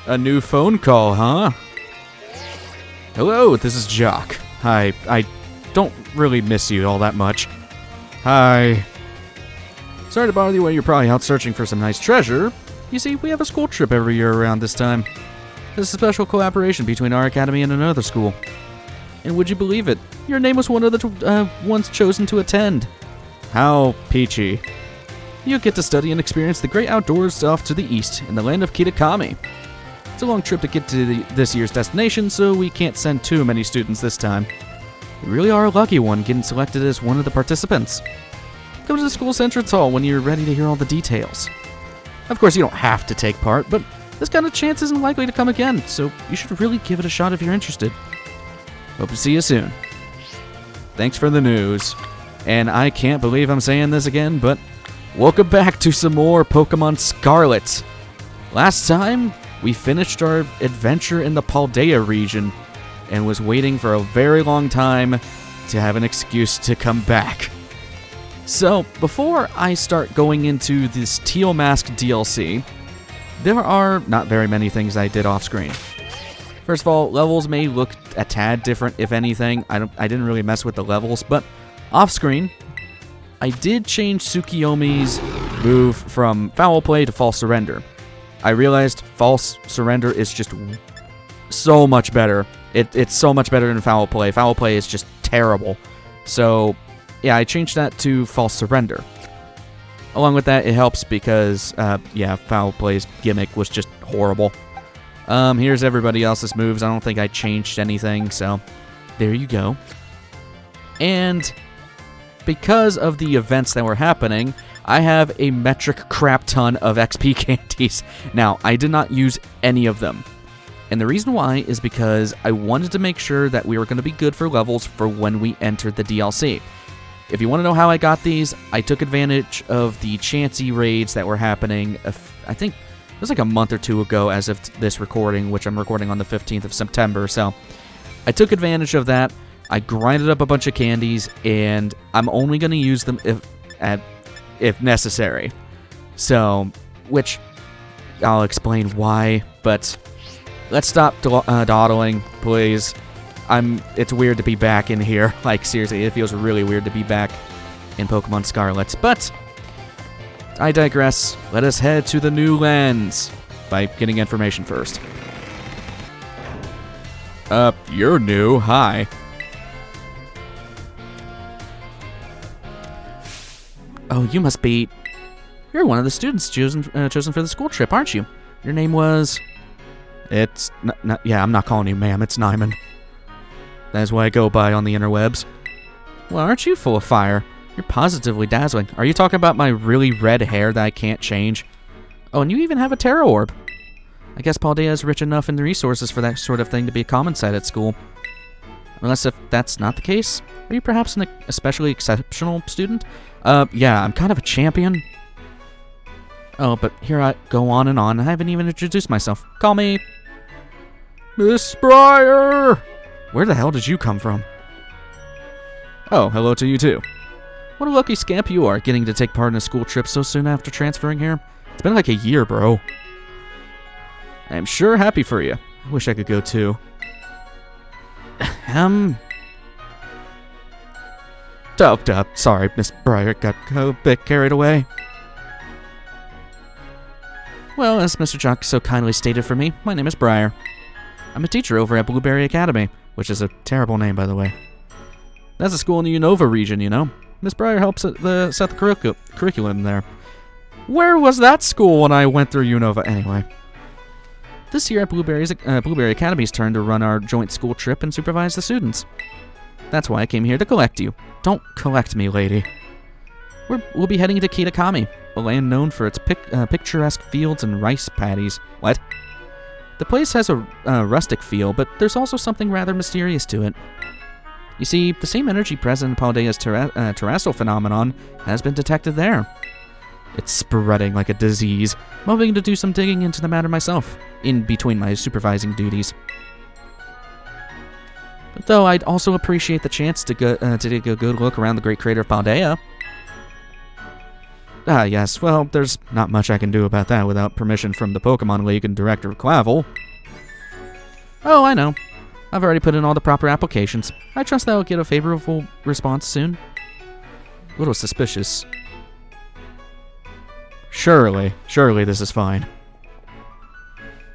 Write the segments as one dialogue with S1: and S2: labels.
S1: A new phone call, huh? Hello, this is Jock. Hi, I don't really miss you all that much. Hi. Sorry to bother you when you're probably out searching for some nice treasure. You see, we have a school trip every year around this time. This is a special collaboration between our academy and another school. And would you believe it? Your name was one of the ones chosen to attend. How peachy. You get to study and experience the great outdoors off to the east in the land of Kitakami. It's a long trip to get to this year's destination, so we can't send too many students this time. You really are a lucky one getting selected as one of the participants. Come to the school's entrance hall when you're ready to hear all the details. Of course, you don't have to take part, but this kind of chance isn't likely to come again, so you should really give it a shot if you're interested. Hope to see you soon. Thanks for the news. And I can't believe I'm saying this again, but welcome back to some more Pokémon Scarlet. Last time, we finished our adventure in the Paldea region and was waiting for a very long time to have an excuse to come back. So, before I start going into this Teal Mask DLC, there are not very many things I did off-screen. First of all, levels may look a tad different, if anything. I didn't really mess with the levels, but off-screen, I did change Tsukiyomi's move from Foul Play to False Surrender. I realized False Surrender is just so much better. It's so much better than Foul Play. Foul Play is just terrible. So, yeah, I changed that to False Surrender. Along with that, it helps because, Foul Play's gimmick was just horrible. Here's everybody else's moves. I don't think I changed anything, so there you go. And because of the events that were happening, I have a metric crap ton of XP candies. Now, I did not use any of them. And the reason why is because I wanted to make sure that we were going to be good for levels for when we entered the DLC. If you want to know how I got these, I took advantage of the Chansey raids that were happening, I think it was like a month or two ago as of this recording, which I'm recording on the 15th of September. So I took advantage of that. I grinded up a bunch of candies, and I'm only going to use them if necessary. So, which I'll explain why, but let's stop dawdling, please. It's weird to be back in here. Like, seriously, it feels really weird to be back in Pokemon Scarlet. But I digress. Let us head to the new lands by getting information first. You're new. Hi. Oh, you must be... You're one of the students chosen for the school trip, aren't you? Your name was... It's... yeah, I'm not calling you ma'am. It's Nyman. That is what I go by on the interwebs. Well, aren't you full of fire? You're positively dazzling. Are you talking about my really red hair that I can't change? Oh, and you even have a Terra Orb. I guess Paldea is rich enough in the resources for that sort of thing to be a common sight at school. Unless if that's not the case, are you perhaps an especially exceptional student? Yeah, I'm kind of a champion. Oh, but here I go on and on. I haven't even introduced myself. Call me... Miss Briar! Where the hell did you come from? Oh, hello to you too. What a lucky scamp you are, getting to take part in a school trip so soon after transferring here. It's been like a year, bro. I am sure happy for you. I wish I could go too. Sorry, Miss Briar, got a bit carried away. Well, as Mr. Jock so kindly stated for me, my name is Briar. I'm a teacher over at Blueberry Academy, which is a terrible name, by the way. That's a school in the Unova region, you know. Miss Briar helps set the curriculum there. Where was that school when I went through Unova? Anyway. This year at Blueberry Academy's turn to run our joint school trip and supervise the students. That's why I came here to collect you. Don't collect me, lady. We'll be heading to Kitakami, a land known for its picturesque fields and rice paddies. What? The place has a rustic feel, but there's also something rather mysterious to it. You see, the same energy present in Paldea's terrestrial phenomenon has been detected there. It's spreading like a disease. I'm hoping to do some digging into the matter myself, in between my supervising duties. But though I'd also appreciate the chance to take a good look around the great crater of Paldea. Ah, yes. Well, there's not much I can do about that without permission from the Pokemon League and Director Clavel. Oh, I know. I've already put in all the proper applications. I trust that I'll get a favorable response soon. A little suspicious. Surely this is fine.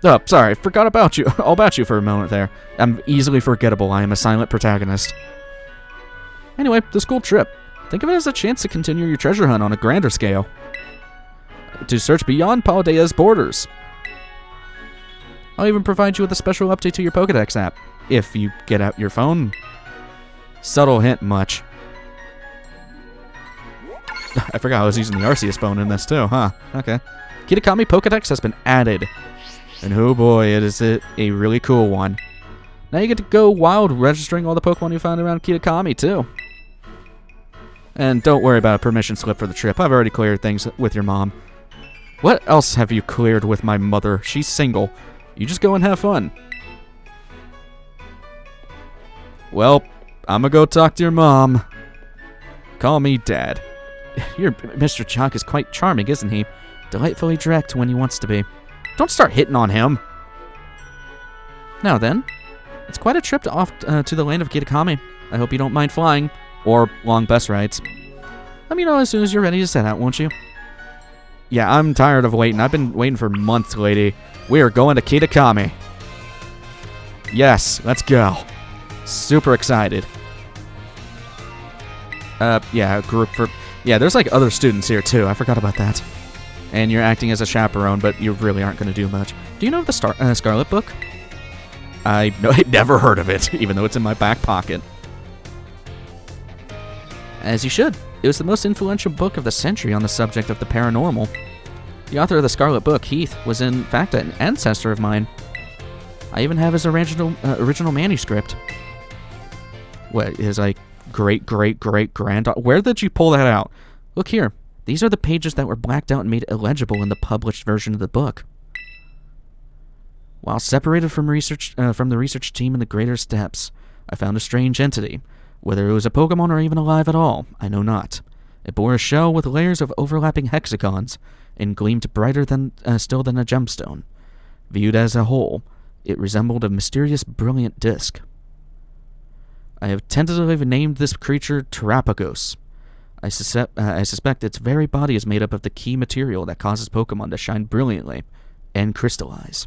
S1: Oh, sorry, forgot about you. All about you for a moment there. I'm easily forgettable. I am a silent protagonist. Anyway, the school trip. Think of it as a chance to continue your treasure hunt on a grander scale. To search beyond Paldea's borders. I'll even provide you with a special update to your Pokédex app, if you get out your phone. Subtle hint much. I forgot I was using the Arceus phone in this too, huh? Okay. Kitakami Pokédex has been added. And oh boy, it is a really cool one. Now you get to go wild registering all the Pokemon you found around Kitakami too. And don't worry about a permission slip for the trip. I've already cleared things with your mom. What else have you cleared with my mother? She's single. You just go and have fun. Well, I'm gonna go talk to your mom. Call me Dad. Your Mr. Jock is quite charming, isn't he? Delightfully direct when he wants to be. Don't start hitting on him. Now then, it's quite a trip off to the land of Kitakami. I hope you don't mind flying, or long bus rides. Let me know as soon as you're ready to set out, won't you? Yeah, I'm tired of waiting. I've been waiting for months, lady. We are going to Kitakami. Yes, let's go. Super excited. Yeah, group for... Yeah, there's like other students here too. I forgot about that. And you're acting as a chaperone, but you really aren't going to do much. Do you know of the Scarlet book? I never heard of it, even though it's in my back pocket. As you should. It was the most influential book of the century on the subject of the paranormal. The author of the Scarlet Book, Heath, was in fact an ancestor of mine. I even have his original manuscript. What, his like great-great-great-granddaughter? Where did you pull that out? Look here. These are the pages that were blacked out and made illegible in the published version of the book. While separated from the research team in the Greater Steppes, I found a strange entity. Whether it was a Pokemon or even alive at all, I know not. It bore a shell with layers of overlapping hexagons, and gleamed brighter still than a gemstone. Viewed as a whole, it resembled a mysterious, brilliant disk. I have tentatively named this creature Terapagos. I suspect its very body is made up of the key material that causes Pokemon to shine brilliantly and crystallize.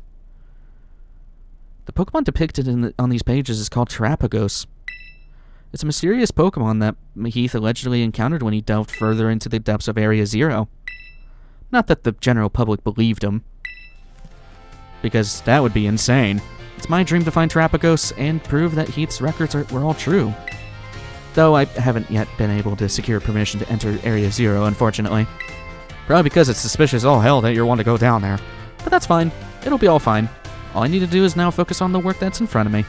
S1: The Pokemon depicted on these pages is called Terapagos. It's a mysterious Pokemon that Heath allegedly encountered when he delved further into the depths of Area Zero. Not that the general public believed him, because that would be insane. It's my dream to find Terapagos and prove that Heath's records were all true. Though I haven't yet been able to secure permission to enter Area Zero, unfortunately. Probably because it's suspicious all hell that you want to go down there. But that's fine. It'll be all fine. All I need to do is now focus on the work that's in front of me.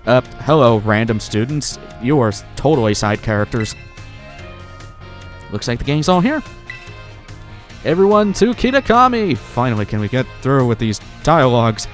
S1: Hello, random students. You are totally side characters. Looks like the gang's all here. Everyone to Kitakami! Finally, can we get through with these dialogues?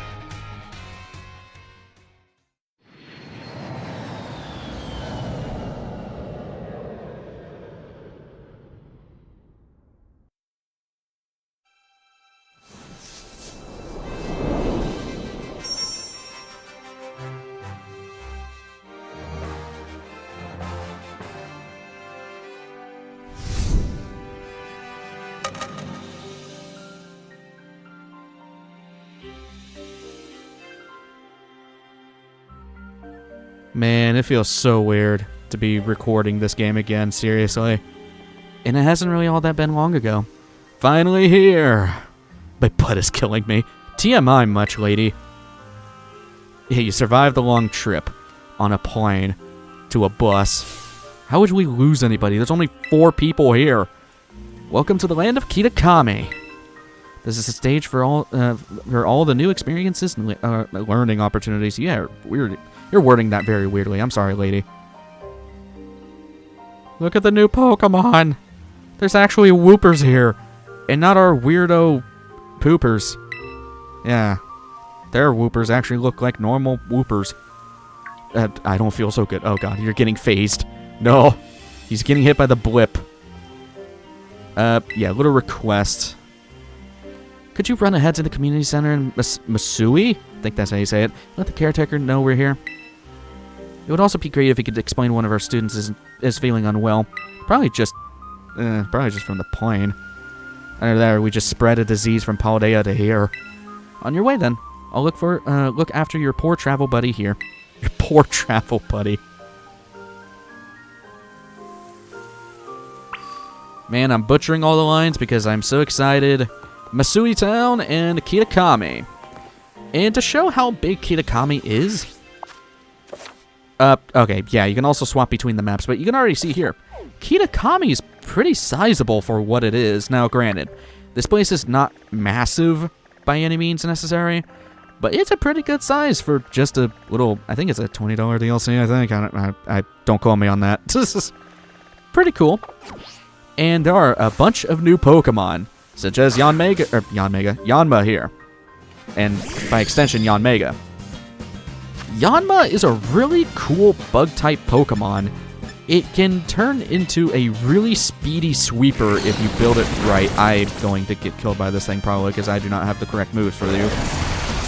S1: Man, it feels so weird to be recording this game again, seriously. And it hasn't really all that been long ago. Finally here! My butt is killing me. TMI much, lady. Yeah, you survived the long trip on a plane to a bus. How would we lose anybody? There's only 4 people here. Welcome to the land of Kitakami. This is a stage for all the new experiences and learning opportunities. Yeah, weird. You're wording that very weirdly. I'm sorry, lady. Look at the new Pokemon. There's actually Whoopers here, and not our weirdo poopers. Yeah, their Whoopers actually look like normal Whoopers. I don't feel so good. Oh god, you're getting phased. No, he's getting hit by the blip. Yeah, little request. Could you run ahead to the community center in Masui? I think that's how you say it. Let the caretaker know we're here. It would also be great if you could explain one of our students is feeling unwell. Probably just from the plane. Either that or we just spread a disease from Paldea to here. On your way then. I'll look after your poor travel buddy here. Your poor travel buddy. Man, I'm butchering all the lines because I'm so excited. Masui Town and Kitakami. And to show how big Kitakami is... okay, yeah, you can also swap between the maps, but you can already see here. Kitakami is pretty sizable for what it is. Now, granted, this place is not massive by any means necessary, but it's a pretty good size for just a little... I think it's a $20 DLC, I think. I don't quote me on that. This is pretty cool. And there are a bunch of new Pokemon, such as Yanma here. And by extension, Yanmega. Yanma is a really cool bug-type Pokemon. It can turn into a really speedy sweeper if you build it right. I'm going to get killed by this thing probably because I do not have the correct moves for you.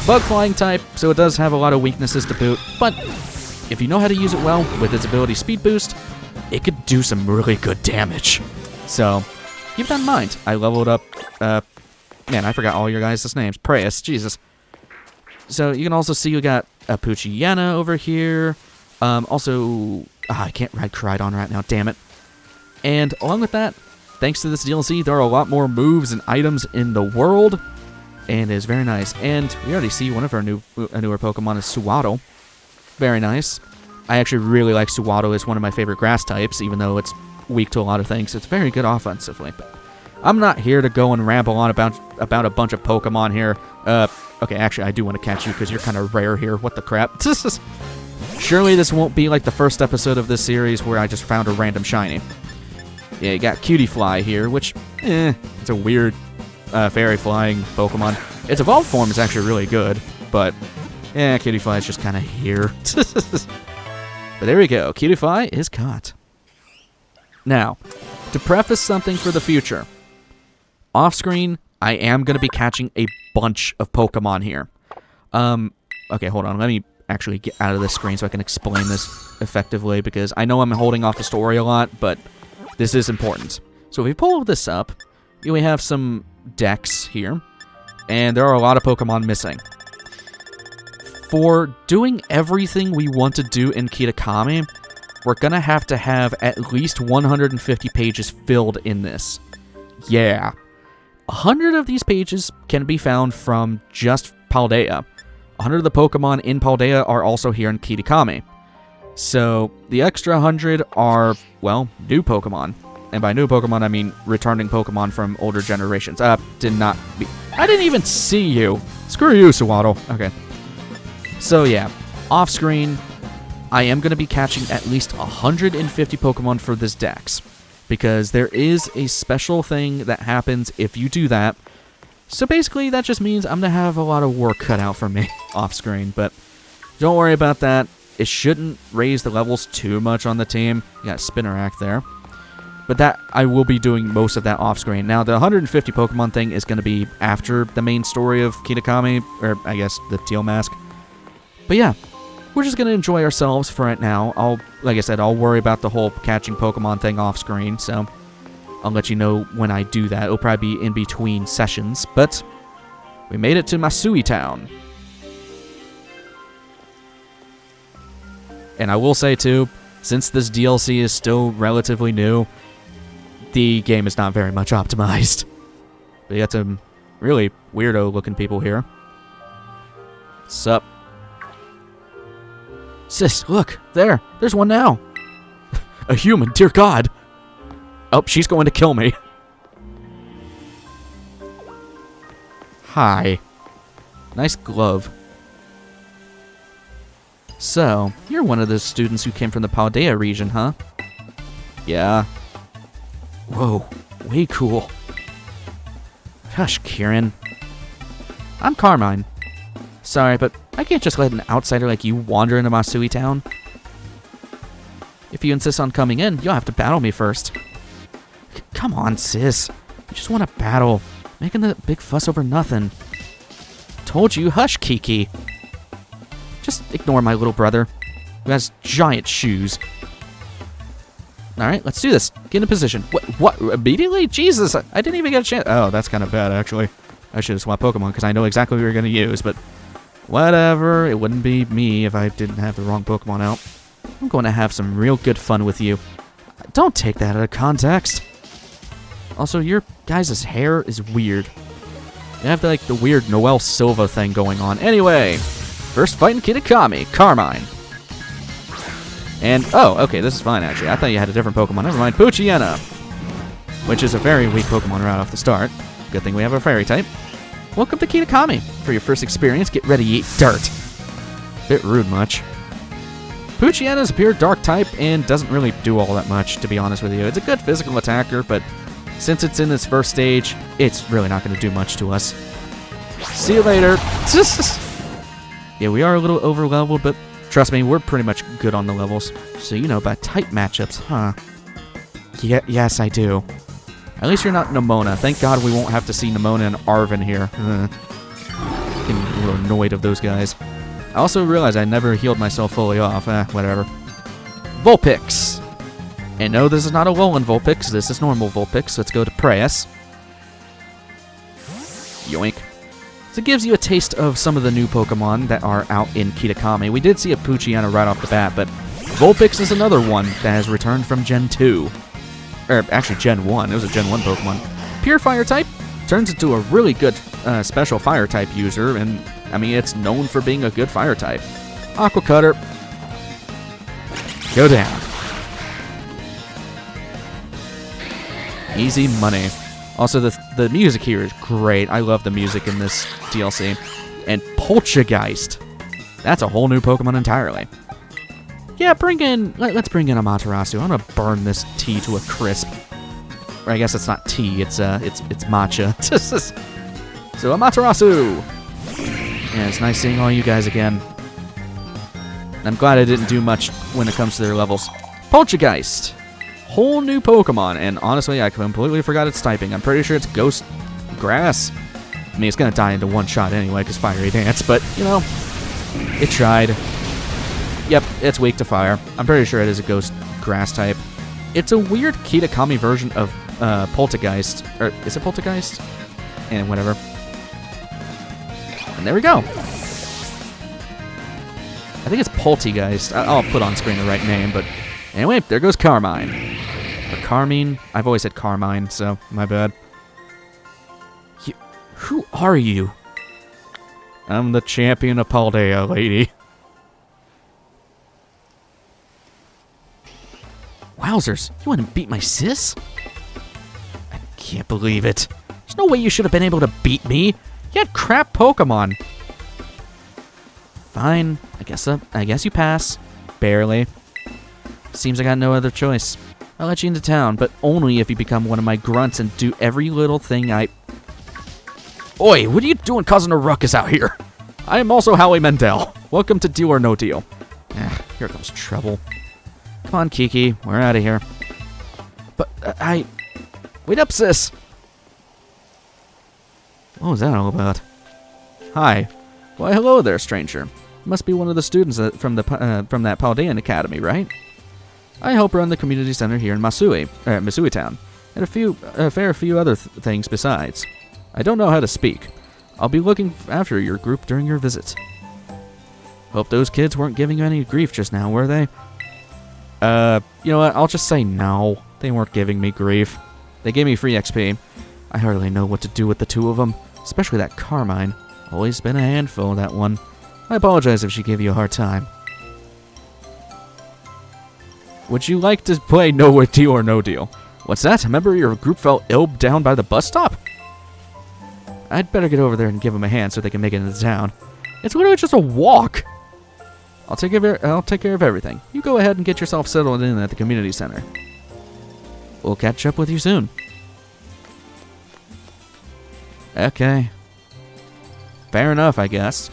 S1: Bug flying type, so it does have a lot of weaknesses to boot, but if you know how to use it well with its ability Speed Boost, it could do some really good damage. So, keep that in mind. I leveled up, man, I forgot all your guys' names. Preyas, Jesus. So, you can also see you got a Poochyena over here. Also, I can't ride Koraidon right now, damn it. And along with that, thanks to this DLC, there are a lot more moves and items in the world. And it is very nice. And we already see one of our newer Pokemon is Suwaddle. Very nice. I actually really like Suwaddle. It's one of my favorite grass types, even though it's weak to a lot of things. It's very good offensively. But I'm not here to go and ramble on about a bunch of Pokemon here. Okay, actually, I do want to catch you because you're kind of rare here. What the crap? Surely this won't be like the first episode of this series where I just found a random shiny. Yeah, you got Cutiefly here, which, it's a weird fairy flying Pokemon. Its evolved form is actually really good, but, Cutiefly is just kind of here. But there we go. Cutiefly is caught. Now, to preface something for the future, off-screen, I am going to be catching a bunch of Pokemon here. Okay, hold on. Let me actually get out of this screen so I can explain this effectively, because I know I'm holding off the story a lot, but this is important. So if we pull this up, we have some decks here, and there are a lot of Pokemon missing. For doing everything we want to do in Kitakami, we're going to have at least 150 pages filled in this. Yeah. 100 of these pages can be found from just Paldea. 100 of the Pokemon in Paldea are also here in Kitakami. So, the extra 100 are, well, new Pokemon. And by new Pokemon, I mean returning Pokemon from older generations. I didn't even see you! Screw you, Suwaddle. Okay. So, yeah. Off-screen, I am going to be catching at least 150 Pokemon for this dex, because there is a special thing that happens if you do that. So basically, that just means I'm going to have a lot of work cut out for me off-screen, but don't worry about that. It shouldn't raise the levels too much on the team. You got Spinnerack there. But that, I will be doing most of that off-screen. Now, the 150 Pokemon thing is going to be after the main story of Kitakami, or I guess the Teal Mask. But yeah. We're just going to enjoy ourselves for right now. Like I said, I'll worry about the whole catching Pokemon thing off screen, so I'll let you know when I do that. It'll probably be in between sessions, but we made it to Masui Town. And I will say, too, since this DLC is still relatively new, the game is not very much optimized. We got some really weirdo-looking people here. Sup? Sis, look, there's one now. A human, dear God. Oh, she's going to kill me. Hi. Nice glove. So, you're one of those students who came from the Paldea region, huh? Yeah. Whoa, way cool. Hush, Kieran. I'm Carmine. Sorry, but I can't just let an outsider like you wander into Masui Town. If you insist on coming in, you'll have to battle me first. Come on, sis. You just want to battle. Making the big fuss over nothing. Told you, hush, Kiki. Just ignore my little brother, who has giant shoes. Alright, let's do this. Get in position. What? Immediately? Jesus, I didn't even get a chance. Oh, that's kind of bad, actually. I should have swapped Pokemon, because I know exactly what we were going to use, but whatever. It wouldn't be me if I didn't have the wrong Pokemon out. I'm going to have some real good fun with you. Don't take that out of context. Also, your guys' hair is weird. You have, like, the weird Noel Silva thing going on. Anyway, first fight in Kitakami, Carmine. And, oh, okay, this is fine, actually. I thought you had a different Pokemon. Never mind, Poochyena, which is a very weak Pokemon right off the start. Good thing we have a Fairy type. Welcome to Kitakami. For your first experience, get ready to eat dirt. Bit rude much. Poochyena is a pure dark type and doesn't really do all that much, to be honest with you. It's a good physical attacker, but since it's in its first stage, it's really not going to do much to us. See you later. Yeah, we are a little over-leveled, but trust me, we're pretty much good on the levels. So you know about type matchups, huh? Yeah, yes, I do. At least you're not Nemona. Thank God we won't have to see Nemona and Arven here. Getting a little annoyed of those guys. I also realized I never healed myself fully off. Whatever. Vulpix. And no, this is not a Alolan Vulpix. This is normal Vulpix. Let's go to Preyas. Yoink. So it gives you a taste of some of the new Pokemon that are out in Kitakami. We did see a Poochyena right off the bat, but Vulpix is another one that has returned from Gen 2. Or actually Gen 1. It was a Gen 1 Pokemon. Pure Fire type. Turns into a really good special Fire type user, and I mean, it's known for being a good Fire type. Aqua Cutter. Go down. Easy money. Also, the music here is great. I love the music in this DLC. And Poltergeist. That's a whole new Pokemon entirely. Yeah, let's bring in Amaterasu. I'm gonna burn this tea to a crisp. Or I guess it's not tea, it's matcha. So Amaterasu! Yeah, it's nice seeing all you guys again. I'm glad I didn't do much when it comes to their levels. Poltergeist! Whole new Pokemon, and honestly, I completely forgot its typing. I'm pretty sure it's Ghost Grass. I mean, it's gonna die into one shot anyway, because Fiery Dance, but, you know, it tried. Yep, it's weak to fire. I'm pretty sure it is a Ghost Grass type. It's a weird Kitakami version of Poltergeist. Or, is it Poltergeist? And whatever. And there we go. I think it's Poltergeist. I'll put on screen the right name, but anyway, there goes Carmine. Or Carmine. I've always said Carmine, so my bad. Who are you? I'm the champion of Paldea, lady. Wowzers, you want to beat my sis? I can't believe it. There's no way you should have been able to beat me. You had crap Pokemon. Fine, I guess you pass. Barely. Seems I got no other choice. I'll let you into town, but only if you become one of my grunts and do every little thing I... Oi, what are you doing causing a ruckus out here? I am also Howie Mandel. Welcome to Deal or No Deal. Here comes trouble. Come on, Kiki. We're out of here. But, Wait up, sis! What was that all about? Hi. Why, hello there, stranger. You must be one of the students from that Paldean Academy, right? I help run the community center here in Masui Town, and a fair few other things besides. I don't know how to speak. I'll be looking after your group during your visit. Hope those kids weren't giving you any grief just now, were they? You know what? I'll just say no. They weren't giving me grief. They gave me free XP. I hardly know what to do with the two of them, especially that Carmine. Always been a handful, that one. I apologize if she gave you a hard time. Would you like to play No Deal or No Deal? What's that? Remember your group fell ill down by the bus stop? I'd better get over there and give them a hand so they can make it into town. It's literally just a walk. I'll take care of everything. You go ahead and get yourself settled in at the community center. We'll catch up with you soon. Okay. Fair enough, I guess.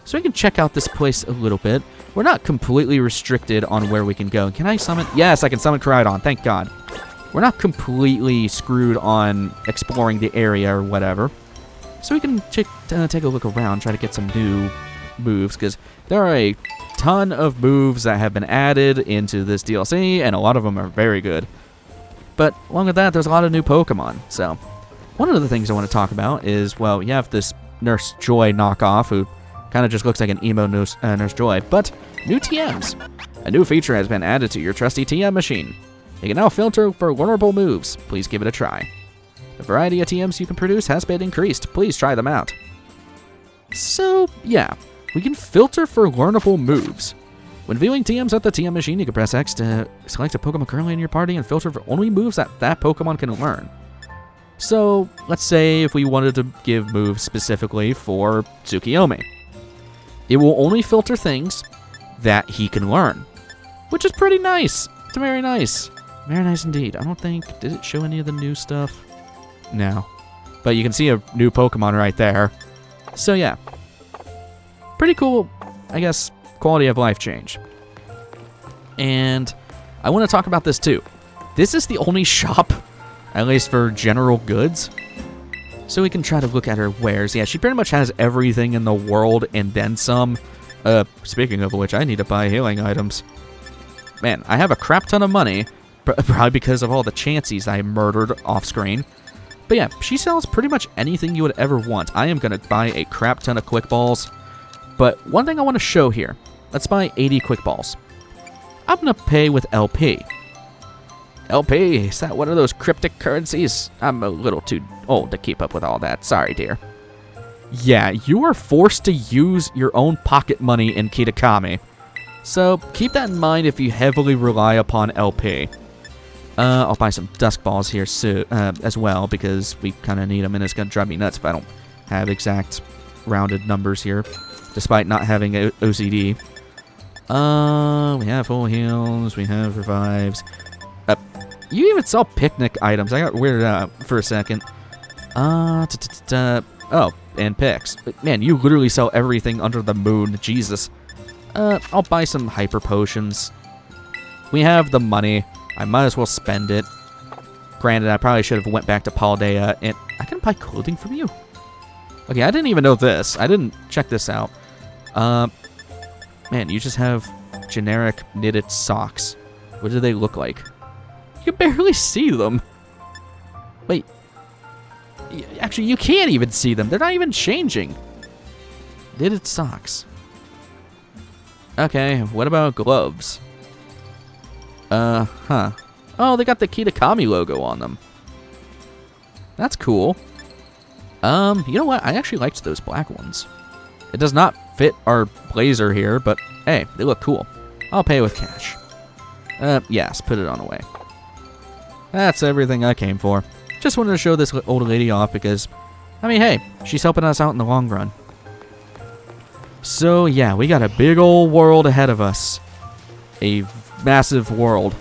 S1: So we can check out this place a little bit. We're not completely restricted on where we can go. Can I summon? Yes, I can summon Koraidon. Thank God. we're not completely screwed on exploring the area or whatever. So we can take a look around, try to get some new moves, because there are a ton of moves that have been added into this DLC, and a lot of them are very good. But along with that, there's a lot of new Pokemon. So one of the things I want to talk about is, well, you have this Nurse Joy knockoff who kind of just looks like an emo Nurse Joy, but new TMs. A new feature has been added to your trusty TM machine. You can now filter for learnable moves. Please give it a try. The variety of TMs you can produce has been increased. Please try them out. So, yeah, we can filter for learnable moves. When viewing TMs at the TM machine, you can press X to select a Pokemon currently in your party and filter for only moves that Pokemon can learn. So, let's say if we wanted to give moves specifically for Tsukiyomi. It will only filter things that he can learn, which is pretty nice. It's very nice. Very nice indeed. I don't think... Did it show any of the new stuff? No. But you can see a new Pokemon right there. So yeah. Pretty cool, I guess, quality of life change. And I want to talk about this too. This is the only shop, at least for general goods. So we can try to look at her wares. Yeah, she pretty much has everything in the world and then some. Speaking of which, I need to buy healing items. Man, I have a crap ton of money. Probably because of all the Chanseys I murdered off screen. But yeah, she sells pretty much anything you would ever want. I am going to buy a crap ton of Quick Balls. But one thing I want to show here. Let's buy 80 Quick Balls. I'm going to pay with LP. LP, is that one of those cryptic currencies? I'm a little too old to keep up with all that. Sorry, dear. Yeah, you are forced to use your own pocket money in Kitakami. So keep that in mind if you heavily rely upon LP. I'll buy some Dusk Balls here as well, because we kind of need them, and it's going to drive me nuts if I don't have exact rounded numbers here, despite not having OCD. We have full heals, we have revives. You even sell picnic items. I got weirded out for a second. Oh, and picks. Man, you literally sell everything under the moon. Jesus. I'll buy some hyper potions. We have the money. I might as well spend it. Granted, I probably should have went back to Paldea, and I can buy clothing from you. Okay, I didn't even know this. I didn't check this out. Man, you just have generic knitted socks. What do they look like? You can barely see them. Wait. Actually, you can't even see them. They're not even changing. Knitted socks. Okay, what about gloves? Oh, they got the Kitakami logo on them. That's cool. You know what? I actually liked those black ones. It does not fit our blazer here, but hey, they look cool. I'll pay with cash. Yes, put it on away. That's everything I came for. Just wanted to show this old lady off because, I mean, hey, she's helping us out in the long run. So, yeah, we got a big old world ahead of us. A massive world.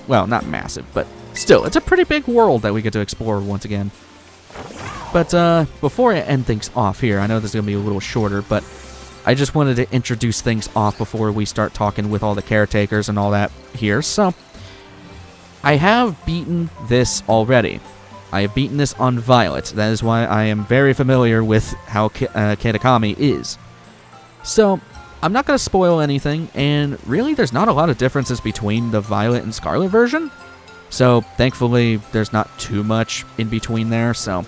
S1: Well, not massive, but still, it's a pretty big world that we get to explore once again. But, before I end things off here, I know this is going to be a little shorter, but I just wanted to introduce things off before we start talking with all the caretakers and all that here. So, I have beaten this already. I have beaten this on Violet. That is why I am very familiar with how Kitakami is. So, I'm not going to spoil anything, and really there's not a lot of differences between the Violet and Scarlet version. So, thankfully, there's not too much in between there, so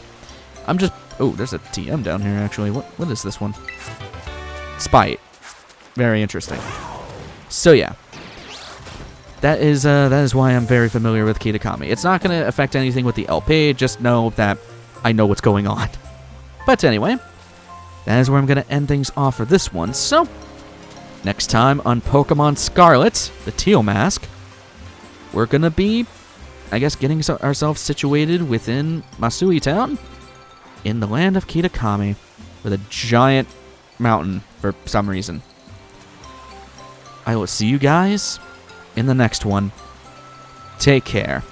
S1: I'm just... Oh, there's a TM down here, actually. What is this one? Spite. Very interesting. So, yeah. That is why I'm very familiar with Kitakami. It's not going to affect anything with the LP, just know that I know what's going on. But anyway, that is where I'm going to end things off for this one. So, next time on Pokémon Scarlet, the Teal Mask, we're going to be, I guess, getting ourselves situated within Masui Town in the land of Kitakami with a giant mountain for some reason. I will see you guys in the next one. Take care.